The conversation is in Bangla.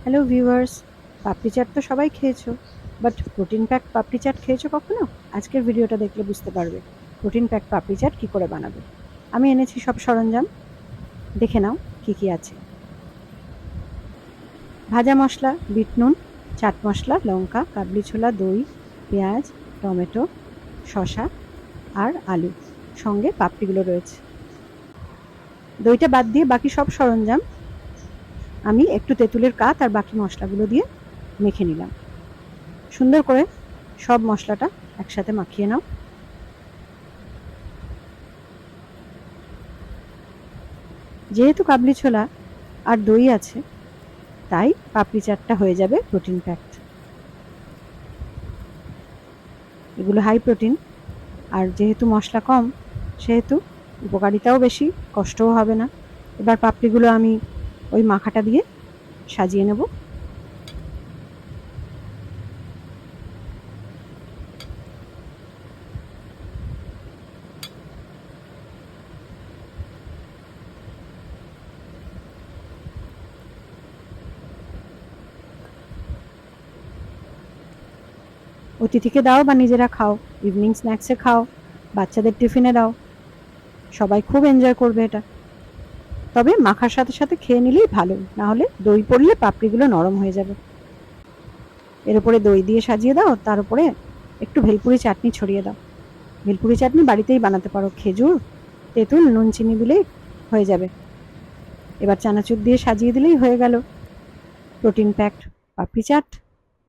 হ্যালো ভিউয়ার্স, পাপড়ি চাট তো সবাই খেয়েছো, বাট প্রোটিন প্যাক পাপড়ি চাট খেয়েছো কখনো? আজকের ভিডিওটা দেখলে বুঝতে পারবে প্রোটিন প্যাক পাপড়ি চাট কী করে বানাবে। আমি এনেছি সব সরঞ্জাম, দেখে নাও কী কী আছে। ভাজা মশলা, বিট নুন, চাট মশলা, লঙ্কা, কাবলি ছোলা, দই, পেঁয়াজ, টমেটো, শসা আর আলু, সঙ্গে পাপড়িগুলো রয়েছে। দইটা বাদ দিয়ে বাকি সব সরঞ্জাম আমি একটু তেঁতুলের কাত আর বাকি মশলাগুলো দিয়ে মেখে নিলাম। সুন্দর করে সব মশলাটা একসাথে মাখিয়ে নাও। যেহেতু কাবলি ছোলা আর দই আছে, তাই পাপড়ি চাটটা হয়ে যাবে প্রোটিন প্যাকড। এগুলো হাই প্রোটিন, আর যেহেতু মশলা কম সেহেতু উপকারিতাও বেশি, কষ্টও হবে না। এবার পাপড়িগুলো আমি ওই মাখাটা দিয়ে সাজিয়ে নেব। অতিথিকে দাও বা নিজেরা খাও, ইভিনিং স্ন্যাক্সে খাও, বাচ্চাদের টিফিনে দাও, সবাই খুব এনজয় করবে এটা। তবে মাখার সাথে সাথে খেয়ে নিলেই ভালো, না হলে দই পড়লে পাপড়িগুলো নরম হয়ে যাবে। এর উপরে দই দিয়ে সাজিয়ে দাও, তার উপরে একটু ভেলপুরি চাটনি ছড়িয়ে দাও। ভেলপুরি চাটনি বাড়িতেই বানাতে পারো, খেজুর, তেঁতুল, নুন, চিনি দিলেই হয়ে যাবে। এবার চানাচুর দিয়ে সাজিয়ে দিলেই হয়ে গেল প্রোটিন প্যাকড পাপড়ি চাট।